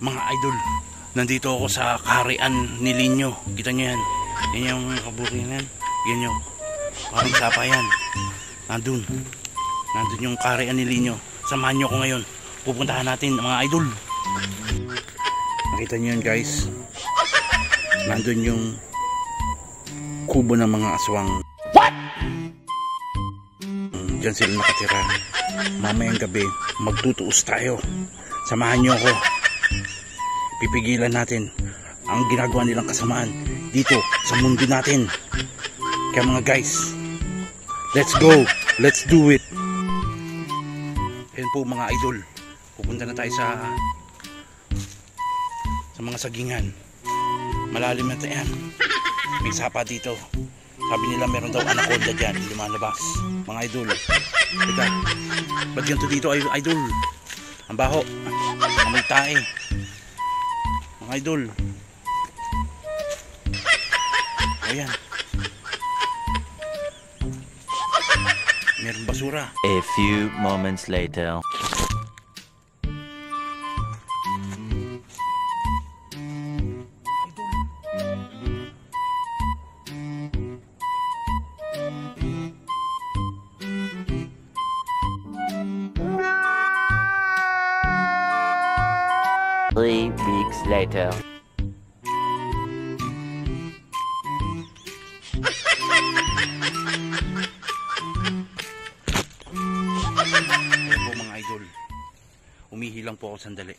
Mga idol, nandito ako sa kaharian ni Linyo. Kita nyo yan. Yan yung kaburinan. Yan nyo. Parang sapa yan. Nandun yung kaharian ni Linyo. Samahan nyo ako ngayon. Pupuntahan natin mga idol. Nakita nyo yun guys. Nandun yung kubo ng mga aswang. What? Diyan sila nakatira. Mamayang gabi magtutuos tayo. Samahan nyo ako. Pipigilan natin ang ginagawa nilang kasamaan dito sa mundo natin. Kaya mga guys, let's go, let's do it. Ayan po mga idol, pupunta na tayo sa mga sagingan. Malalim na tayo. May sapa dito. Sabi nila meron daw anaconda dyan, lumalabas. Mga idol, teka, ba't ganito dito idol? Ang baho, amoy tae. Mga idol. Ayan. Meron basura. A few moments later. Three weeks later. Ayan po mga idol, umihi lang po ako sandali.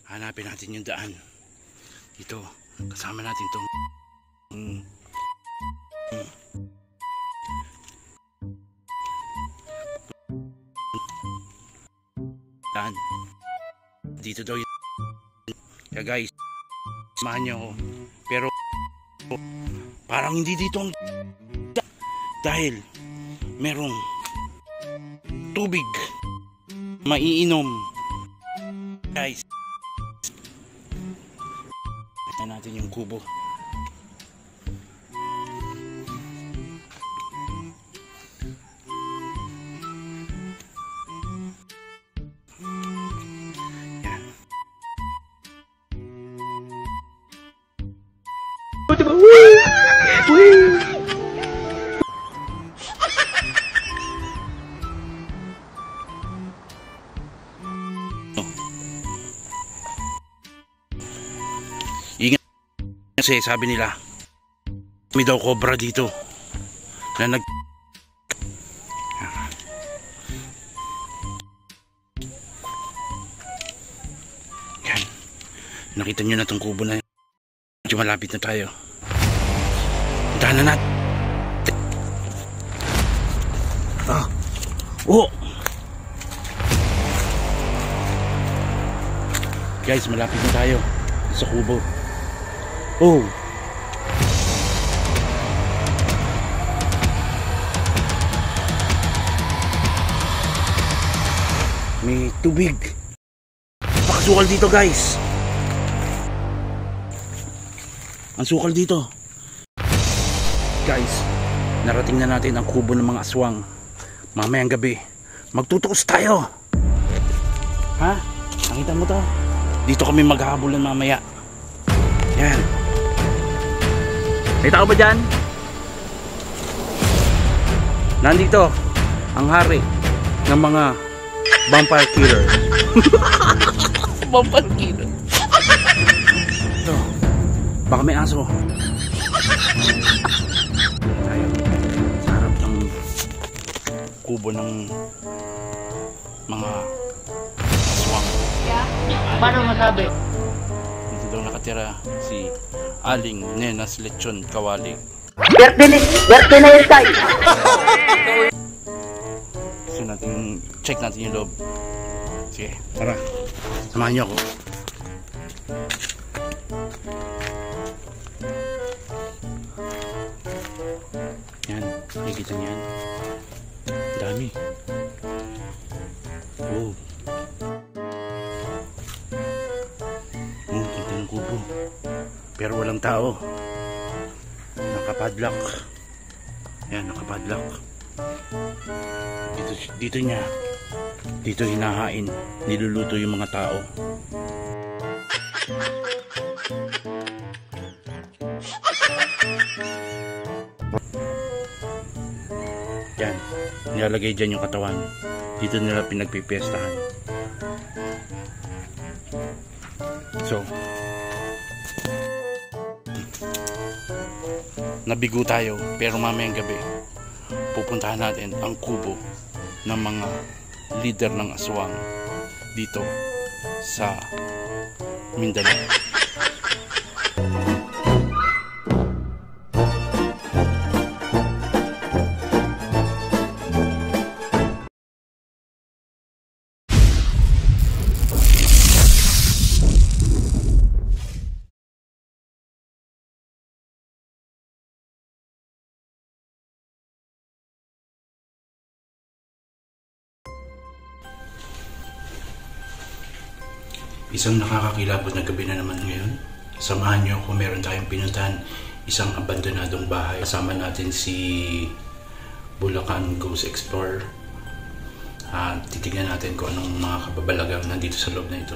Hanapin natin yung daan dito. Kasama natin itong daan. Dito daw yun. Kaya guys, samahan niyo ako. Pero parang hindi dito ang dahil merong tubig maiinom. Guys, tignan natin yung kubo. Yan. Ingat kasi sabi nila may daw cobra dito na yan. Nakita nyo na itong kubo na medyo malapit na tayo. Puntahan na natin. Oh guys, malapit na tayo sa kubo. Oh, may tubig. Pakasukal dito guys. Ang sukal dito. Guys, narating na natin ang kubo ng mga aswang. Mamayang gabi magtutuos tayo. Ha? Nakita mo to? Dito kami maghahabulan mamaya. Yan. May tao ba dyan? Nandito ang hari ng mga vampire killer. Vampire killer. Ito. Baka may aso. Tayo. Sa harap ng kubo ng mga aswang. Paano masabi? Dito daw nakatira si Aling Nenas Lechon Kawali. Werte na yung tayo. So check natin yung loob. Sige, tara. Samahan niyo ako. Yan, nakikita niyo yan. Dami. Oh. Ganda ng kubo. Pero walang tao. Nakapadlock. Yan, nakapadlock. Dito niya Dito hinahain, niluluto yung mga tao. Yan, nilalagay dyan yung katawan. Dito nila pinagpipiestahan. So, nabigo tayo, pero mamayang gabi pupuntahan natin ang kubo ng mga leader ng aswang dito sa Mindanao. Isang nakakakilabot na gabi na naman ngayon. Samahan niyo ako, meron tayong pinuntahan, isang abandonadong bahay. Kasama natin si Bulacan Ghost Explorer. Titignan natin kung anong mga kababalagang nandito sa loob na ito.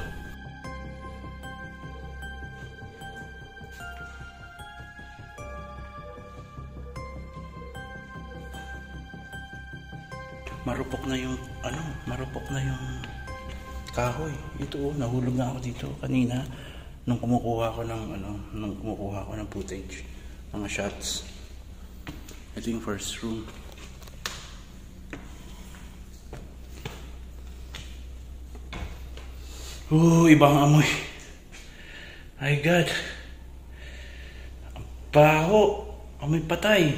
Marupok na yung kahoy. Ito, nahulog na ako dito kanina nung kumukuha ko ng footage, mga shots. Ito yung first room. Ibang amoy. My God. Ang baho. Amoy patay.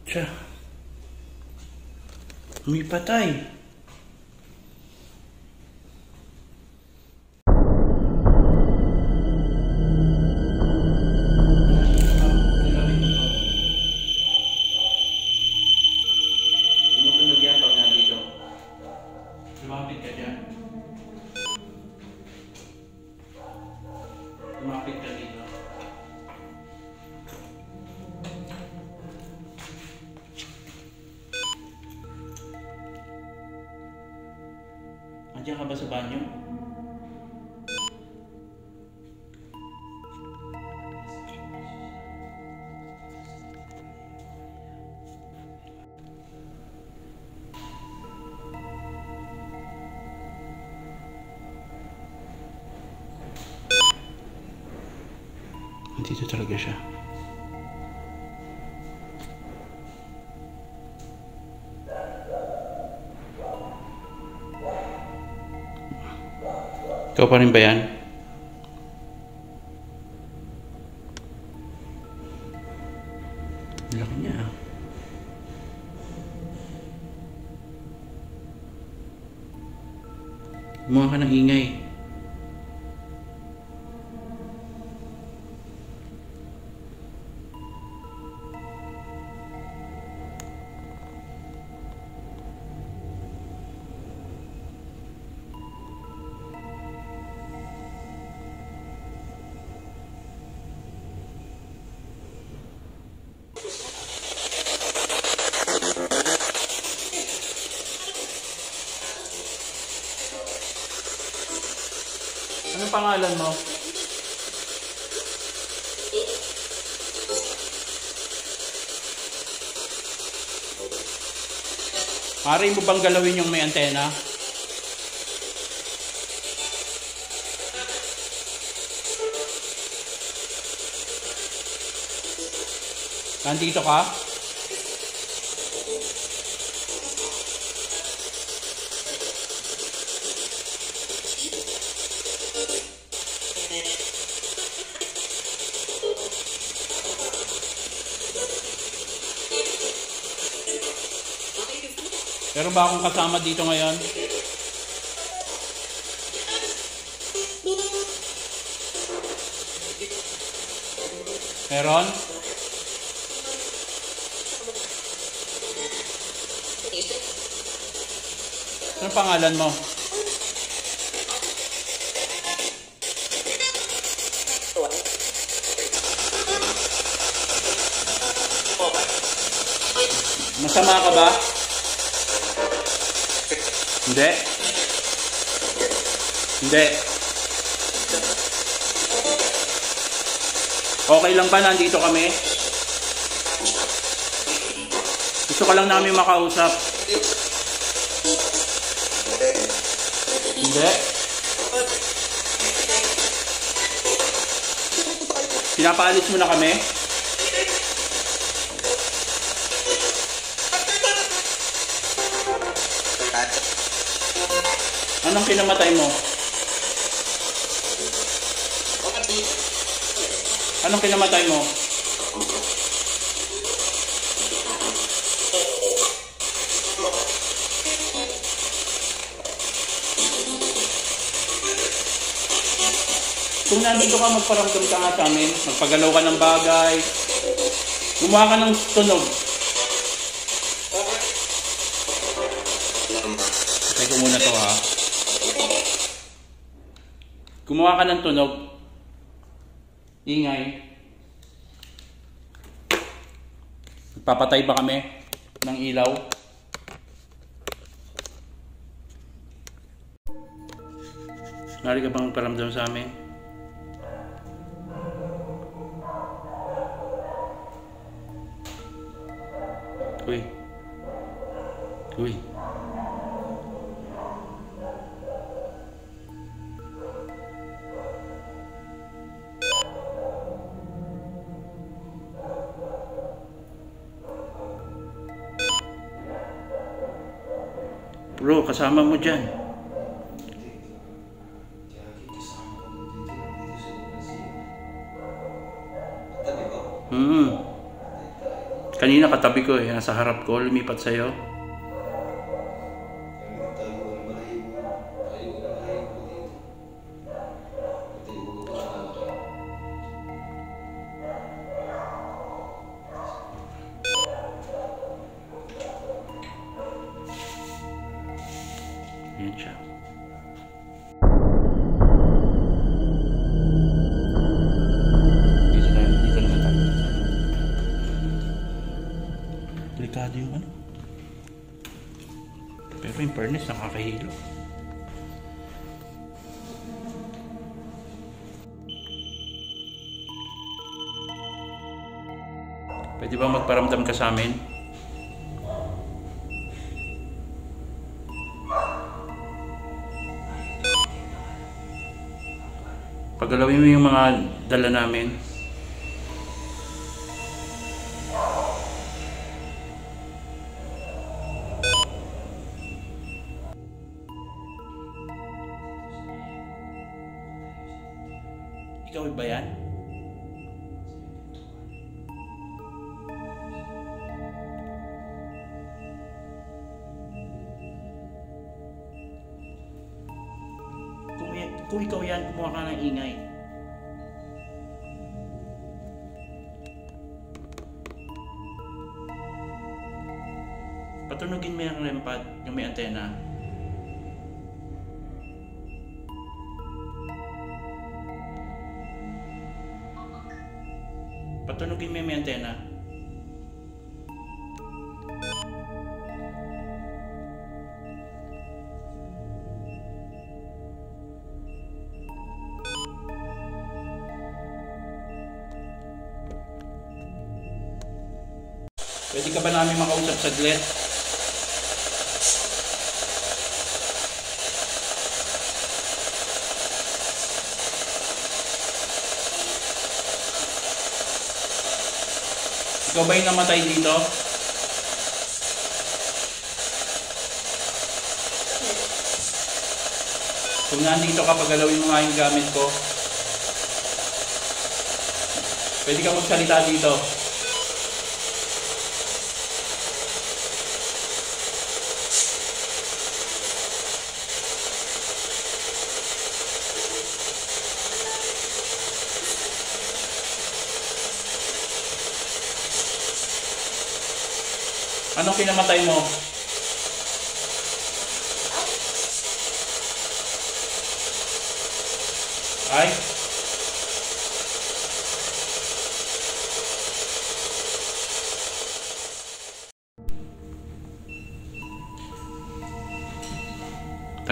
Tiya. Amoy patay. Lumapit ka dito. Andiyan ka ba sa banyo? Dito talaga siya. Ikaw pa rin ba yan? Laki niya. Gumawa ka ng ingay. Anong pangalan mo? Maaari mo bang galawin yung may antena? Nandito ka? Meron ba akong kasama dito ngayon? Meron? Anong pangalan mo? Masama ka ba? Hindi. Hindi. Okay lang ba nandito kami? Gusto ka lang namin makausap. Hindi. Pinapaalis mo na kami? Anong kinamatay mo? Anong kinamatay mo? Kung nandito ka, magparamdam ka nga sa amin, magpagalaw ka ng bagay, gumawa ka ng tunog. Try ko muna to ha. Gumawa ka ng tunog. Ingay. Papatay ba kami ng ilaw? Nari ka bang magparamdam sa amin? Uy. Uy. Bro, kasama mo dyan. Kanina katabi ko nasa harap ko, lumipat sa'yo. Ayan siya. Dito naman tayo. Delikado yung ano. Pero in fairness, nakakahilo. Pwede ba magparamdam ka sa amin? Pagalawin mo yung mga dala namin. Ikaw ba yan? Kung ikaw yan, kumuha ka ng ingay. Patunugin mo yung REM pad, yung may antena. Patunugin mo yung may antena. Pwede ka ba namin makausap saglit? Ikaw ba yung namatay dito? Kung nandito ka, pagalawin mo nga yung gamit ko. Pwede ka magsalita dito. Anong kinamatay mo? Ay?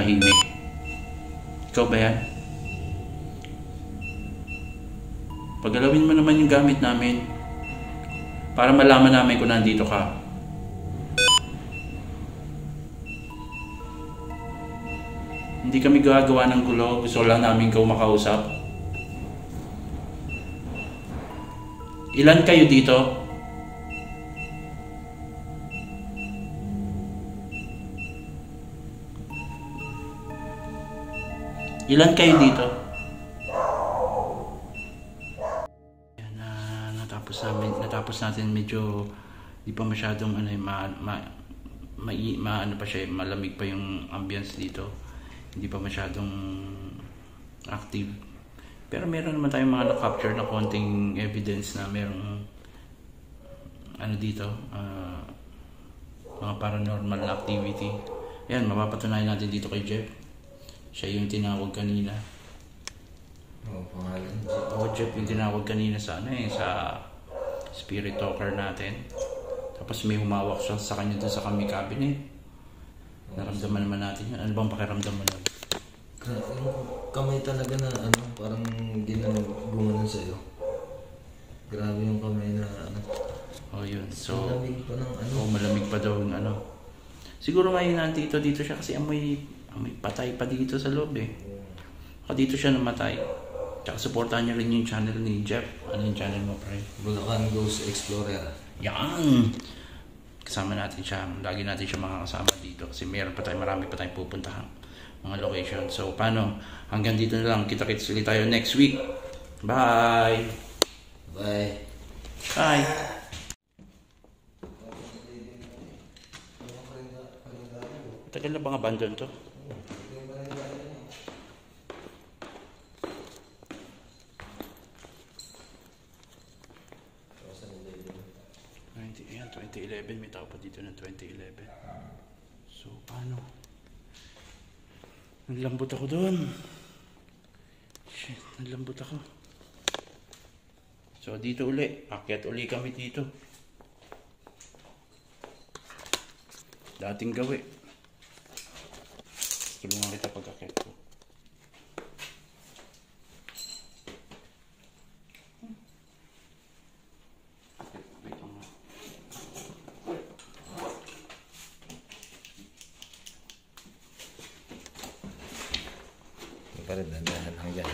tahimik. Ikaw ba yan? Pagalawin mo naman yung gamit namin para malaman namin kung nandito ka. Hindi kami gagawa ng gulo. Gusto lang namin ikaw makausap. Ilan kayo dito? Ilan kayo dito? Yan, natapos natin medyo di pa masyadong ano, ano pa siya, malamig pa yung ambience dito. Hindi pa masyadong active. Pero meron naman tayong mga na-capture na konting evidence na merong ano dito, mga paranormal na activity. Ayan, mapapatunayan natin dito kay Jeff. Siya yung tinawag kanina. Pangalan Jeff yung tinawag kanina sa sa spirit talker natin. Tapos may humawak siya sa kanya doon sa kami cabinet. Naramdaman naman natin yan. Ano bang pakiramdam mo nun? yung kamay talaga na parang gumanon sa'yo. Grabe yung kamay na Yun. So, malamig pa ng malamig pa daw yung Siguro ngayon nandito dito siya kasi amoy patay pa dito sa loob eh. Dito siya namatay. Tsaka supportahan niya rin yung channel ni Jeff. Ano yung channel mo, pre? Bulacan Ghost Explorer. Yan! Kasama natin siya. Lagi natin siya makakasama dito. Kasi marami pa tayong pupuntahan mga location. So, paano? Hanggang dito na lang. Kita-kits ulit tayo next week. Bye! Bye! Bye! Tagal na bang abandon to? Ayan, 2011. May tao pa dito ng 2011. So, paano? Naglambot ako doon. Shit, naglambot ako. So, dito uli. Akyat uli kami dito. Dating gawi. Tulungan kita pag-akyat ko. Pero dandahan lang dyan.